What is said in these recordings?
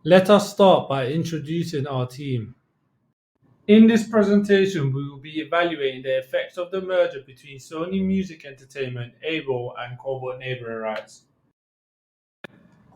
Let us start by introducing our team. In this presentation, we will be evaluating the effects of the merger between Sony Music Entertainment, ABLE, and Cobalt Neighboring Rights.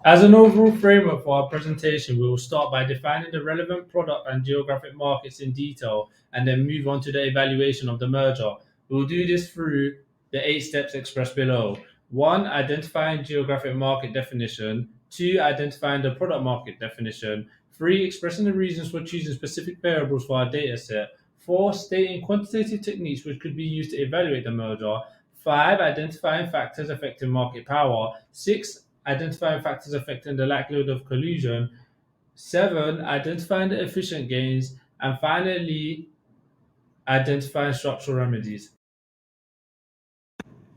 As an overall framework for our presentation, we will start by defining the relevant product and geographic markets in detail and then move on to the evaluation of the merger. We will do this through the 8 steps expressed below. 1. Identifying geographic market definition. 2. Identifying the product market definition. 3. Expressing the reasons for choosing specific variables for our data set. 4. Stating quantitative techniques which could be used to evaluate the merger. 5. Identifying factors affecting market power. 6. Identifying factors affecting the likelihood of collusion. 7. Identifying the efficient gains. And finally, identifying structural remedies.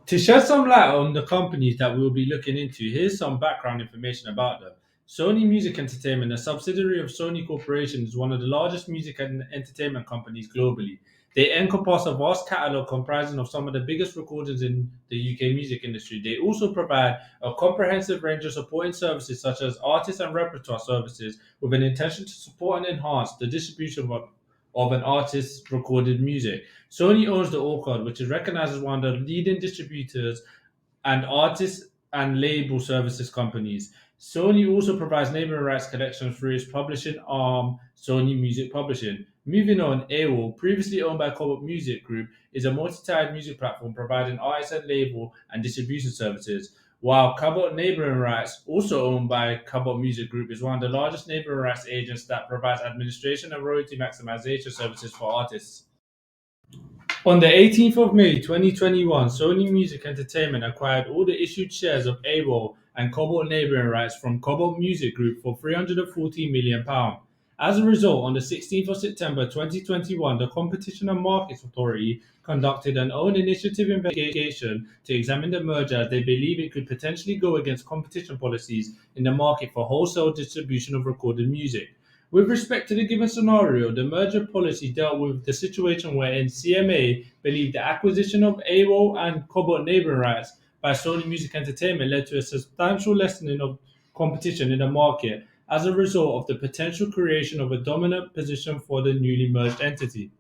To shed some light on the companies that we'll be looking into, here's some background information about them. Sony Music Entertainment, a subsidiary of Sony Corporation, is one of the largest music and entertainment companies globally. They encompass a vast catalog comprising of some of the biggest recorders in the UK music industry. They also provide a comprehensive range of supporting services such as artist and repertoire services with an intention to support and enhance the distribution of an artist's recorded music. Sony owns the Orchard, which is recognized as one of the leading distributors and artist and label services companies. Sony also provides neighboring rights collections through its publishing arm, Sony Music Publishing. Moving on, AWOL, previously owned by Cobalt Music Group, is a multi-tied music platform providing artist and label and distribution services. While Cabot Neighboring Rights, also owned by Cabot Music Group, is one of the largest neighboring rights agents that provides administration and royalty maximization services for artists. On the 18th of May 2021, Sony Music Entertainment acquired all the issued shares of AWOL and Cobalt Neighboring Rights from Cobalt Music Group for £314 million. As a result, on the 16th of September 2021, the Competition and Markets Authority conducted an own initiative investigation to examine the merger as they believe it could potentially go against competition policies in the market for wholesale distribution of recorded music. With respect to the given scenario, the merger policy dealt with the situation wherein CMA believed the acquisition of AWOL and Cobalt neighboring rights by Sony Music Entertainment led to a substantial lessening of competition in the market as a result of the potential creation of a dominant position for the newly merged entity.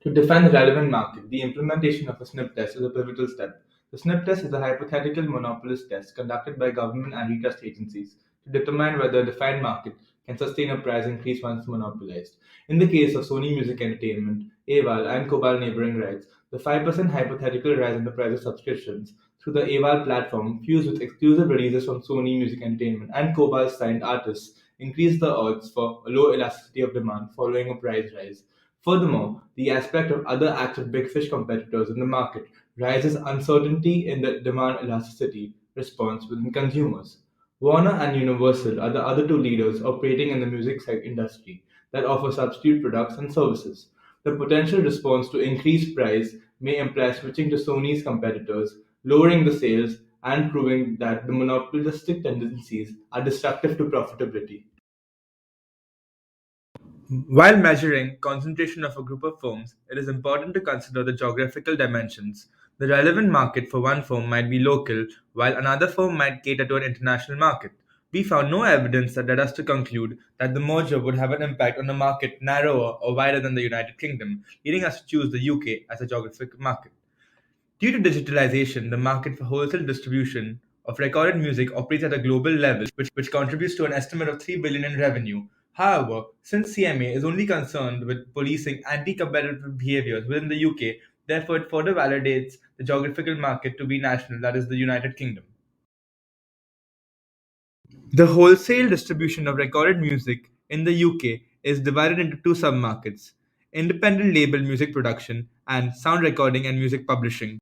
To define the relevant market, the implementation of a SNP test is a pivotal step. The SNP test is a hypothetical monopolist test conducted by government antitrust agencies to determine whether a defined market can sustain a price increase once monopolized. In the case of Sony Music Entertainment, AWAL, and Cobalt neighboring rights, the 5% hypothetical rise in the price of subscriptions through the AWAL platform, fused with exclusive releases from Sony Music Entertainment and Cobalt signed artists, increased the odds for a low elasticity of demand following a price rise. Furthermore, the aspect of other active big fish competitors in the market raises uncertainty in the demand elasticity response within consumers. Warner and Universal are the other two leaders operating in the music industry that offer substitute products and services. The potential response to increased price may imply switching to Sony's competitors, lowering the sales, and proving that the monopolistic tendencies are destructive to profitability. While measuring concentration of a group of firms, it is important to consider the geographical dimensions. The relevant market for one firm might be local, while another firm might cater to an international market. We found no evidence that led us to conclude that the merger would have an impact on a market narrower or wider than the United Kingdom, leading us to choose the UK as a geographic market. Due to digitalization, the market for wholesale distribution of recorded music operates at a global level, which contributes to an estimate of 3 billion in revenue. However, since CMA is only concerned with policing anti-competitive behaviors within the UK, therefore it further validates the geographical market to be national, that is the United Kingdom. The wholesale distribution of recorded music in the UK is divided into two submarkets: independent label music production and sound recording and music publishing.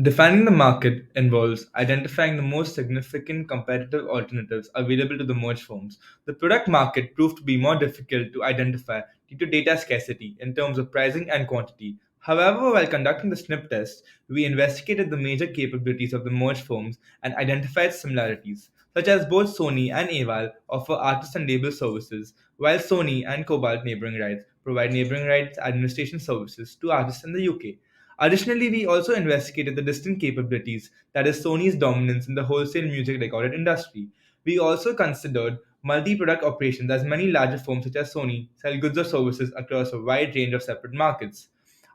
Defining the market involves identifying the most significant competitive alternatives available to the merged firms. The product market proved to be more difficult to identify due to data scarcity in terms of pricing and quantity. However, while conducting the SNP test, we investigated the major capabilities of the merged firms and identified similarities, such as both Sony and AWAL offer artist and label services, while Sony and Cobalt Neighboring Rights provide neighboring rights administration services to artists in the UK. Additionally, we also investigated the distinct capabilities, that is, Sony's dominance in the wholesale music recorded industry. We also considered multi product operations, as many larger firms such as Sony sell goods or services across a wide range of separate markets.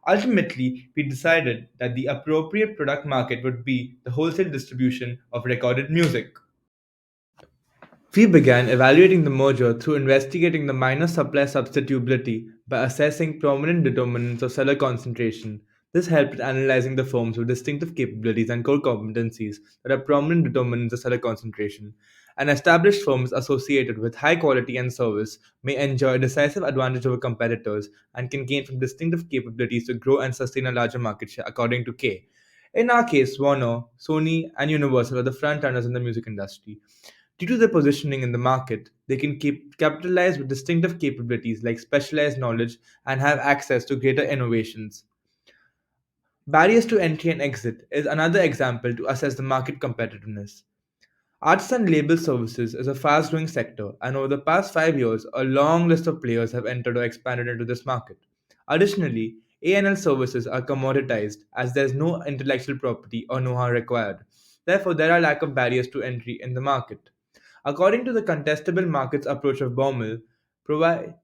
Ultimately, we decided that the appropriate product market would be the wholesale distribution of recorded music. We began evaluating the merger through investigating the minor supply substitutability by assessing prominent determinants of seller concentration. This helped in analyzing the firms with distinctive capabilities and core competencies that are prominent determinants of seller concentration. And established firms associated with high quality and service may enjoy a decisive advantage over competitors and can gain from distinctive capabilities to grow and sustain a larger market share, according to Kay. In our case, Warner, Sony, and Universal are the front runners in the music industry. Due to their positioning in the market, they can capitalize with distinctive capabilities like specialized knowledge and have access to greater innovations. Barriers to entry and exit is another example to assess the market competitiveness. Artists and label services is a fast growing sector, and over the past 5 years, a long list of players have entered or expanded into this market. Additionally, A&L services are commoditized as there is no intellectual property or know how required. Therefore, there are lack of barriers to entry in the market. According to the contestable markets approach of Baumel,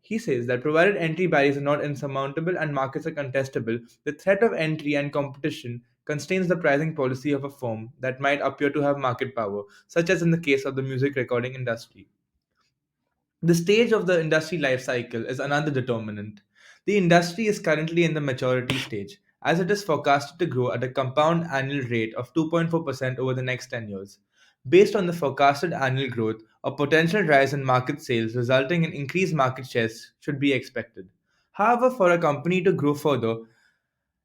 he says that provided entry barriers are not insurmountable and markets are contestable, the threat of entry and competition constrains the pricing policy of a firm that might appear to have market power, such as in the case of the music recording industry. The stage of the industry life cycle is another determinant. The industry is currently in the maturity stage, as it is forecasted to grow at a compound annual rate of 2.4% over the next 10 years. Based on the forecasted annual growth, a potential rise in market sales resulting in increased market shares should be expected. However, for a company to grow further,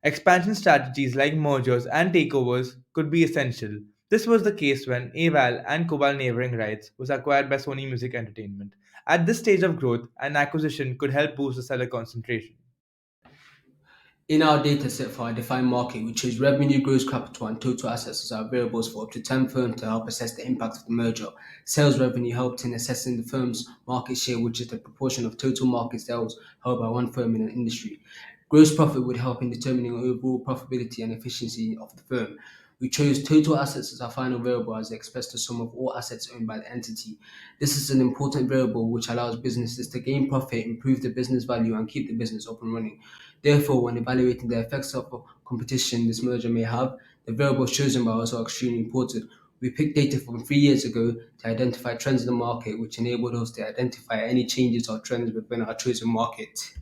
expansion strategies like mergers and takeovers could be essential. This was the case when AVAL and Cobalt Neighboring Rights was acquired by Sony Music Entertainment. At this stage of growth, an acquisition could help boost the seller concentration. In our dataset for our defined market, we chose revenue, gross capital, and total assets as our variables for up to 10 firms to help assess the impact of the merger. Sales revenue helped in assessing the firm's market share, which is the proportion of total market sales held by one firm in an industry. Gross profit would help in determining overall profitability and efficiency of the firm. We chose total assets as our final variable as expressed the sum of all assets owned by the entity. This is an important variable which allows businesses to gain profit, improve the business value, and keep the business up and running. Therefore, when evaluating the effects of competition this merger may have, the variables chosen by us are extremely important. We picked data from 3 years ago to identify trends in the market, which enabled us to identify any changes or trends within our chosen market.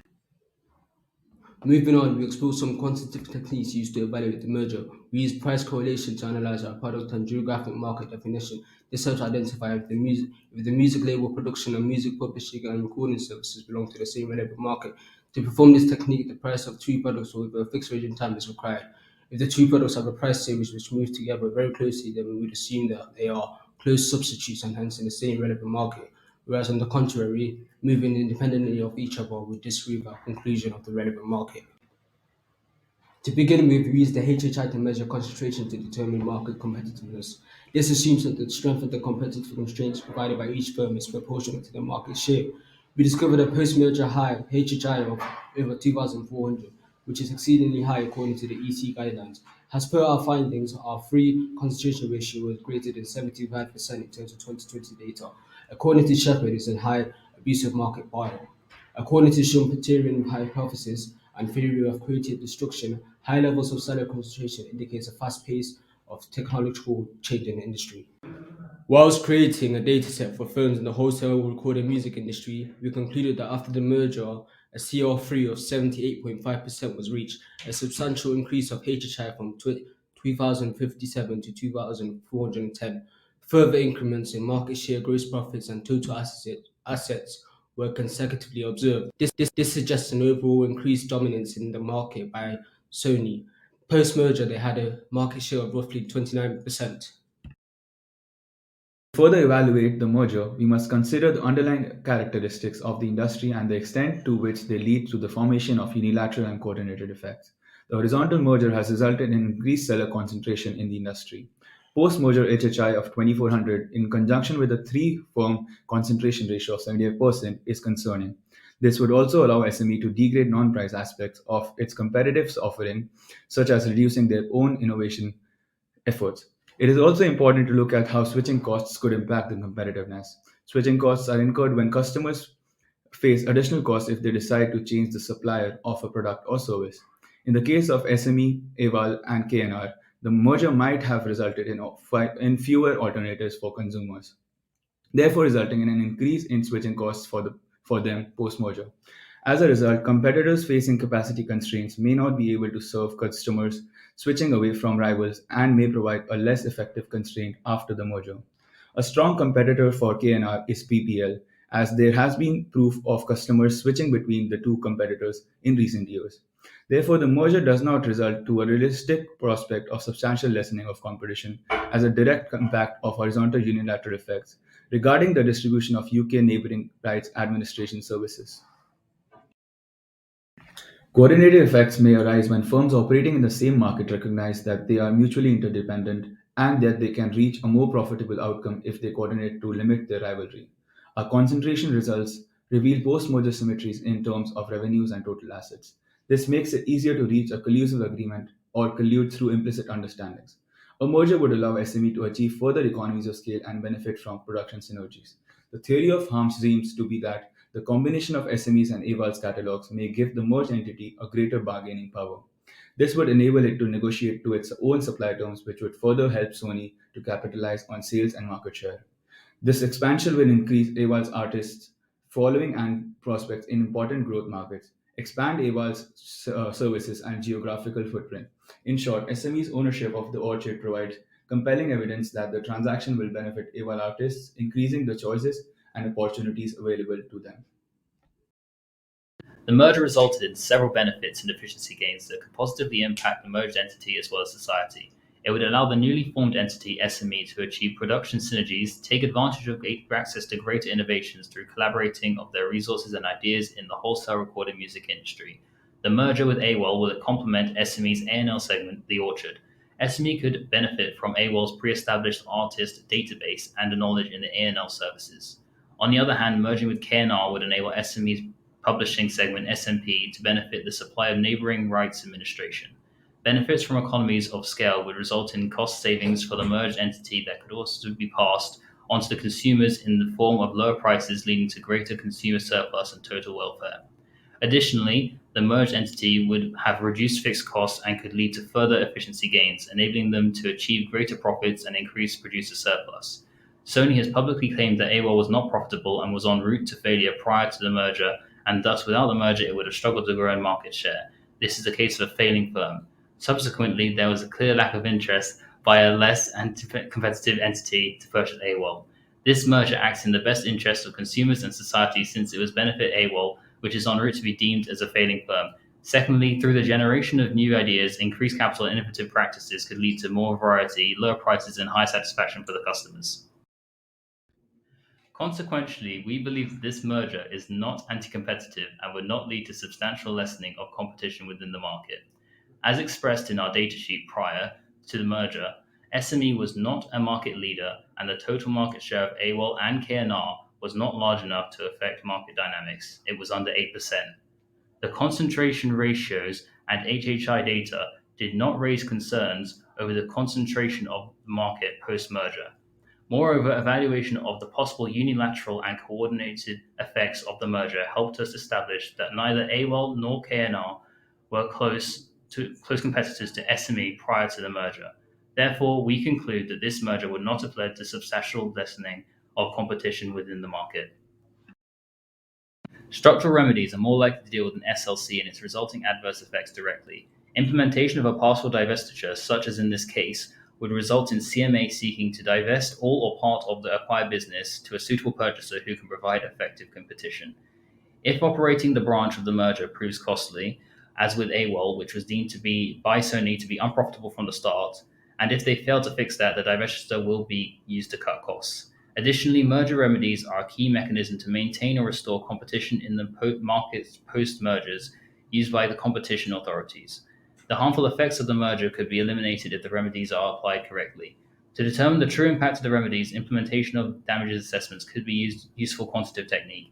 Moving on, we explored some quantitative techniques used to evaluate the merger. We used price correlation to analyze our product and geographic market definition. This helps identify if the music label production and music publishing and recording services belong to the same relevant market. To perform this technique, the price of two products with a fixed range time is required. If the two products have a price series which move together very closely, then we would assume that they are close substitutes and hence in the same relevant market. Whereas on the contrary, moving independently of each other would disprove our conclusion of the relevant market. To begin with, we use the HHI to measure concentration to determine market competitiveness. This assumes that the strength of the competitive constraints provided by each firm is proportional to the market share. We discovered a post-merger high HHI of over 2,400, which is exceedingly high according to the EC guidelines. As per our findings, our free concentration ratio was greater than 75% in terms of 2020 data. According to Shepard, it's a high abusive market model. According to Schumpeterian hypothesis and theory of creative destruction, high levels of seller concentration indicates a fast pace of technological change in the industry. Whilst creating a dataset for firms in the wholesale recorded music industry, we concluded that after the merger, a CR3 of 78.5% was reached, a substantial increase of HHI from 2057 to 2410. Further increments in market share, gross profits, and total assets were consecutively observed. This suggests an overall increased dominance in the market by Sony. Post merger, they had a market share of roughly 29%. To further evaluate the merger, we must consider the underlying characteristics of the industry and the extent to which they lead to the formation of unilateral and coordinated effects. The horizontal merger has resulted in increased seller concentration in the industry. Post merger HHI of 2400, in conjunction with a three firm concentration ratio of 78%, is concerning. This would also allow SME to degrade non-price aspects of its competitive offering, such as reducing their own innovation efforts. It is also important to look at how switching costs could impact the competitiveness. Switching costs are incurred when customers face additional costs if they decide to change the supplier of a product or service. In the case of SME, AVAL, and KNR, the merger might have resulted in fewer alternatives for consumers, therefore resulting in an increase in switching costs for them post-merger. As a result, competitors facing capacity constraints may not be able to serve customers switching away from rivals and may provide a less effective constraint after the merger. A strong competitor for KNR is PPL, as there has been proof of customers switching between the two competitors in recent years. Therefore, the merger does not result to a realistic prospect of substantial lessening of competition as a direct impact of horizontal unilateral effects regarding the distribution of UK neighbouring rights administration services. Coordinated effects may arise when firms operating in the same market recognize that they are mutually interdependent and that they can reach a more profitable outcome if they coordinate to limit their rivalry. Our concentration results reveal post merger symmetries in terms of revenues and total assets. This makes it easier to reach a collusive agreement or collude through implicit understandings. A merger would allow SME to achieve further economies of scale and benefit from production synergies. The theory of harm seems to be that the combination of SMEs and AVAL's catalogs may give the merged entity a greater bargaining power. This would enable it to negotiate to its own supply terms, which would further help Sony to capitalize on sales and market share. This expansion will increase AVAL's artists' following and prospects in important growth markets, expand AVAL's services and geographical footprint. In short, SME's ownership of the orchard provides compelling evidence that the transaction will benefit AVAL artists, increasing the choices and opportunities available to them. The merger resulted in several benefits and efficiency gains that could positively impact the merged entity as well as society. It would allow the newly formed entity SME to achieve production synergies, take advantage of access to greater innovations through collaborating of their resources and ideas in the wholesale recorded music industry. The merger with AWOL will complement SME's A&L segment, The Orchard. SME could benefit from AWOL's pre-established artist database and the knowledge in the A&L services. On the other hand, merging with KNR would enable SME's publishing segment SMP to benefit the supply of neighboring rights administration. Benefits from economies of scale would result in cost savings for the merged entity that could also be passed on to the consumers in the form of lower prices, leading to greater consumer surplus and total welfare. Additionally, the merged entity would have reduced fixed costs and could lead to further efficiency gains, enabling them to achieve greater profits and increase producer surplus. Sony has publicly claimed that AWOL was not profitable and was en route to failure prior to the merger, and thus without the merger it would have struggled to grow in market share. This is the case of a failing firm. Subsequently, there was a clear lack of interest by a less competitive entity to purchase AWOL. This merger acts in the best interest of consumers and society since it would benefit AWOL, which is en route to be deemed as a failing firm. Secondly, through the generation of new ideas, increased capital and innovative practices could lead to more variety, lower prices, and high satisfaction for the customers. Consequently, we believe that this merger is not anti-competitive and would not lead to substantial lessening of competition within the market. As expressed in our datasheet prior to the merger, SME was not a market leader and the total market share of AWOL and KNR was not large enough to affect market dynamics. It was under 8%. The concentration ratios and HHI data did not raise concerns over the concentration of the market post-merger. Moreover, evaluation of the possible unilateral and coordinated effects of the merger helped us establish that neither AWOL nor KNR were close competitors to SME prior to the merger. Therefore, we conclude that this merger would not have led to substantial lessening of competition within the market. Structural remedies are more likely to deal with an SLC and its resulting adverse effects directly. Implementation of a partial divestiture, such as in this case, would result in CMA seeking to divest all or part of the acquired business to a suitable purchaser who can provide effective competition. If operating the branch of the merger proves costly, as with AWOL, which was deemed by Sony to be unprofitable from the start, and if they fail to fix that, the divestiture will be used to cut costs. Additionally, merger remedies are a key mechanism to maintain or restore competition in the markets post-mergers used by the competition authorities. The harmful effects of the merger could be eliminated if the remedies are applied correctly. To determine the true impact of the remedies, implementation of damages assessments could be useful quantitative technique.